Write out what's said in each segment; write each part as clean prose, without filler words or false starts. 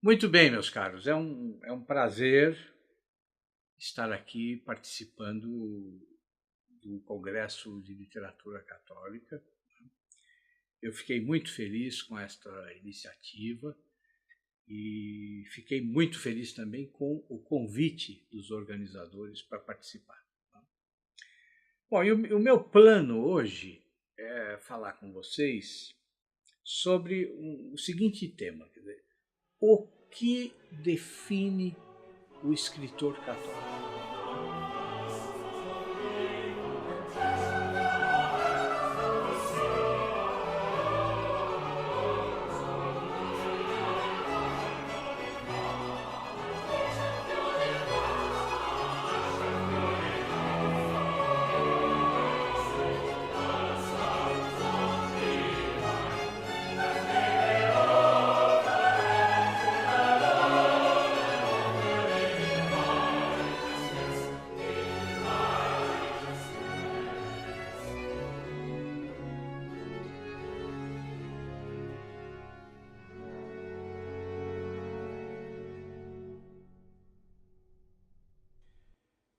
Muito bem, meus caros, é um prazer estar aqui participando do Congresso de Literatura Católica. Eu fiquei muito feliz com esta iniciativa e fiquei muito feliz também com o convite dos organizadores para participar. Bom, e o meu plano hoje é falar com vocês sobre o seguinte tema, quer dizer, o que define o escritor católico.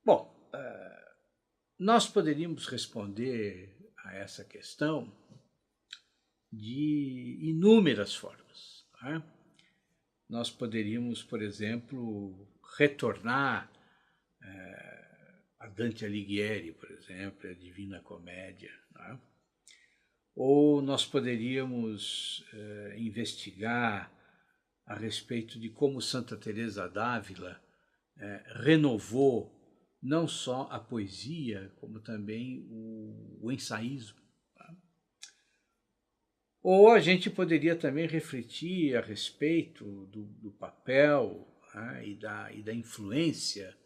Bom, nós poderíamos responder a essa questão de inúmeras formas. Tá? Nós poderíamos, por exemplo, retornar a Dante Alighieri, por exemplo, a Divina Comédia. Tá? Ou nós poderíamos investigar a respeito de como Santa Teresa d'Ávila renovou não só a poesia, como também o ensaísmo. Tá? Ou a gente poderia também refletir a respeito do papel, tá? e da influência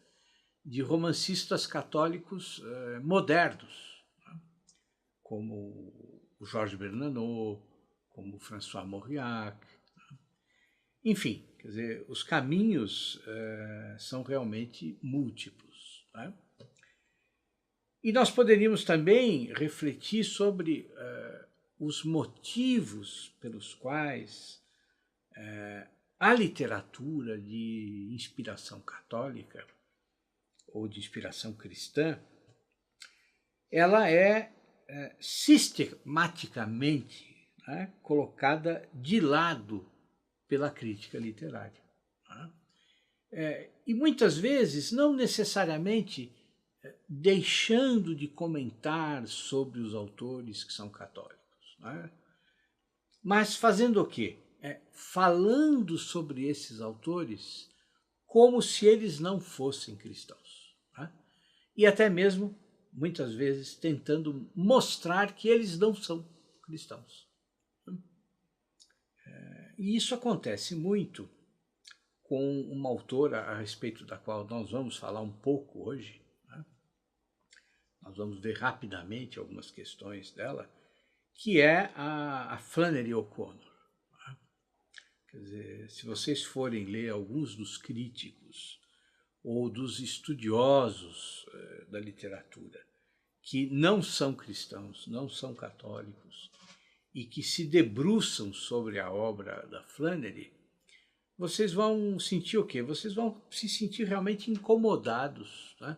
de romancistas católicos modernos, tá? Como o Georges Bernanos, como o François Mauriac. Tá? Enfim, quer dizer, os caminhos são realmente múltiplos. Tá? E nós poderíamos também refletir sobre os motivos pelos quais a literatura de inspiração católica ou de inspiração cristã, ela é sistematicamente, né, colocada de lado pela crítica literária. Tá? E muitas vezes não necessariamente deixando de comentar sobre os autores que são católicos, né? Mas fazendo o quê? Falando sobre esses autores como se eles não fossem cristãos. Né? E até mesmo, muitas vezes, tentando mostrar que eles não são cristãos. E isso acontece muito com uma autora a respeito da qual nós vamos falar um pouco hoje. Né? Nós vamos ver rapidamente algumas questões dela, que é a Flannery O'Connor. Né? Quer dizer, se vocês forem ler alguns dos críticos ou dos estudiosos da literatura que não são cristãos, não são católicos e que se debruçam sobre a obra da Flannery, vocês vão sentir o quê? Vocês vão se sentir realmente incomodados, né?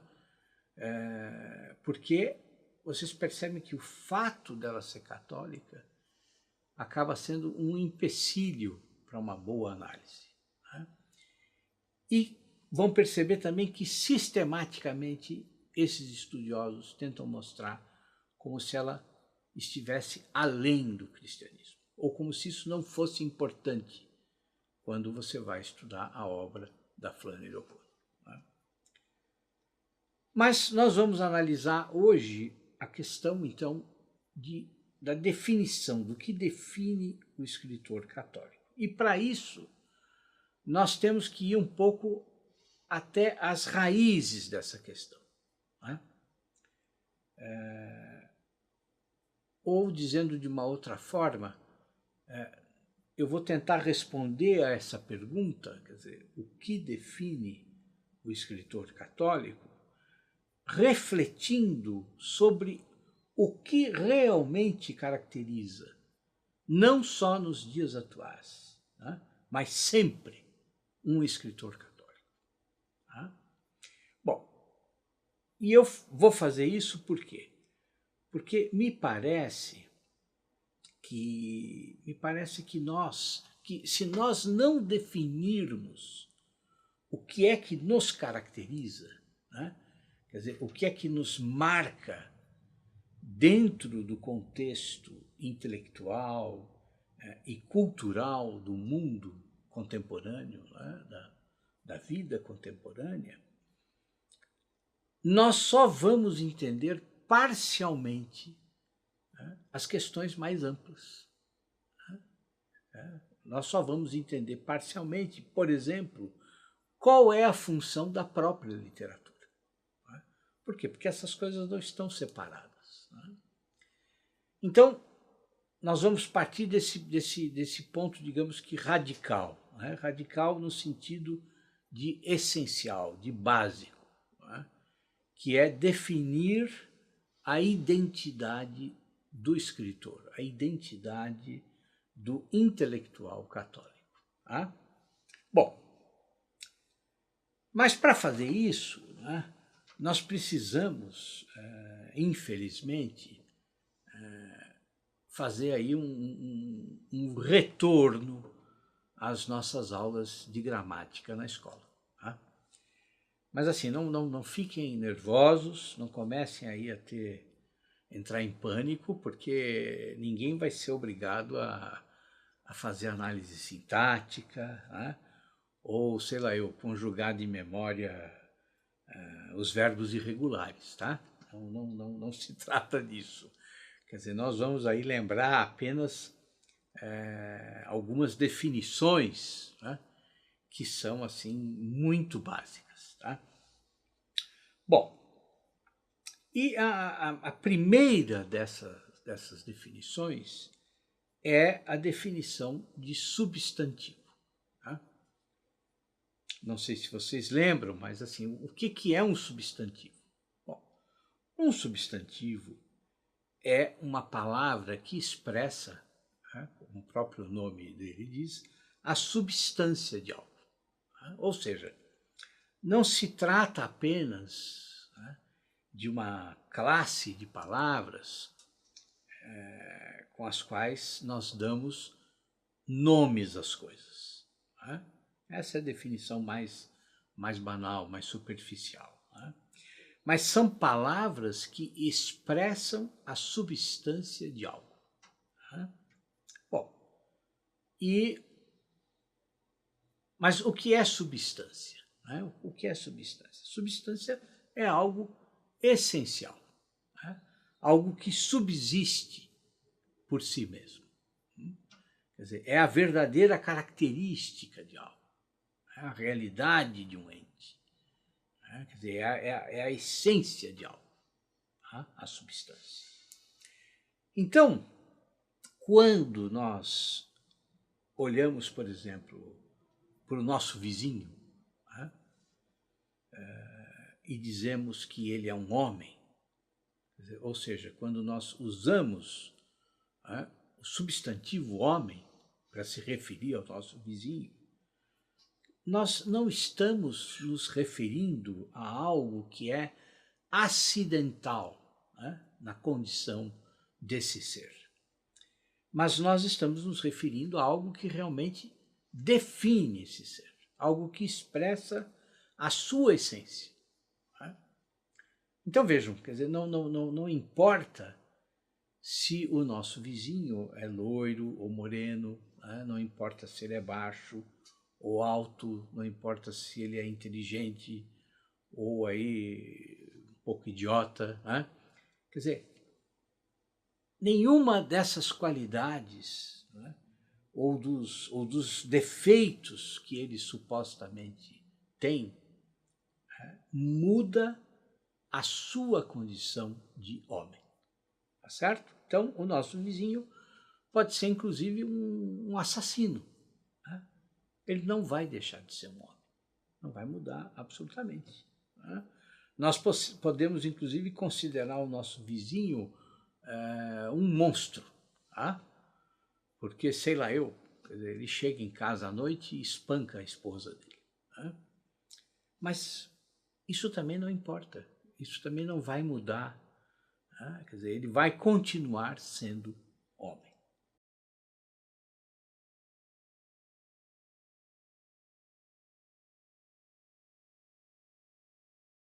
Porque vocês percebem que o fato dela ser católica acaba sendo um empecilho para uma boa análise. Né? E vão perceber também que sistematicamente esses estudiosos tentam mostrar como se ela estivesse além do cristianismo, ou como se isso não fosse importante quando você vai estudar a obra da Flannery O'Connor. Né? Mas nós vamos analisar hoje a questão, então, da definição, do que define o escritor católico. E para isso, nós temos que ir um pouco até as raízes dessa questão. Né? Ou, dizendo de uma outra forma, eu vou tentar responder a essa pergunta, quer dizer, o que define o escritor católico, refletindo sobre o que realmente caracteriza, não só nos dias atuais, né, mas sempre um escritor católico. Tá? Bom, e eu vou fazer isso por quê? Porque me parece que se nós não definirmos o que é que nos caracteriza, né? Quer dizer, o que é que nos marca dentro do contexto intelectual e cultural do mundo contemporâneo, né? da vida contemporânea, nós só vamos entender parcialmente, né, as questões mais amplas. Nós só vamos entender parcialmente, por exemplo, qual é a função da própria literatura. Né? Por quê? Porque essas coisas não estão separadas. Né? Então, nós vamos partir desse ponto, digamos que radical. Né? Radical no sentido de essencial, de básico, né? Que é definir a identidade do escritor, a identidade do intelectual católico. Tá? Bom, mas para fazer isso, né, nós precisamos, infelizmente, fazer aí um retorno às nossas aulas de gramática na escola. Tá? Mas assim, não fiquem nervosos, não comecem aí a entrar em pânico, porque ninguém vai ser obrigado a fazer análise sintática, né? Ou, sei lá, eu conjugar de memória os verbos irregulares, tá? Não se trata disso. Quer dizer, nós vamos aí lembrar apenas algumas definições, né? Que são, assim, muito básicas, tá? Bom, e a primeira dessas definições é a definição de substantivo. Tá? Não sei se vocês lembram, mas assim, o que é um substantivo? Bom, um substantivo é uma palavra que expressa, né, como o próprio nome dele diz, a substância de algo. Né? Ou seja, não se trata apenas, né, de uma classe de palavras com as quais nós damos nomes às coisas. Né? Essa é a definição mais banal, mais superficial. Né? Mas são palavras que expressam a substância de algo. Né? Bom, mas o que é substância? Né? O que é substância? Substância é algo essencial, né? Algo que subsiste por si mesmo. Quer dizer, é a verdadeira característica de algo, é a realidade de um ente, né? Quer dizer, é a essência de algo, tá? A substância. Então, quando nós olhamos, por exemplo, para o nosso vizinho, né, e dizemos que ele é um homem, dizer, ou seja, quando nós usamos, né, o substantivo homem para se referir ao nosso vizinho, nós não estamos nos referindo a algo que é acidental, né, na condição desse ser. Mas nós estamos nos referindo a algo que realmente define esse ser, algo que expressa a sua essência. Né? Então vejam, quer dizer, não importa se o nosso vizinho é loiro ou moreno, né? Não importa se ele é baixo ou alto, não importa se ele é inteligente ou aí um pouco idiota, né? Quer dizer, nenhuma dessas qualidades, né, ou dos defeitos que ele supostamente tem, né, muda a sua condição de homem. Tá certo? Então, o nosso vizinho pode ser, inclusive, um assassino. Né? Ele não vai deixar de ser um homem. Não vai mudar absolutamente. Né? Nós podemos, inclusive, considerar o nosso vizinho um monstro. Tá? Porque, sei lá, ele chega em casa à noite e espanca a esposa dele. Né? Mas isso também não importa, isso também não vai mudar. Né? Quer dizer, ele vai continuar sendo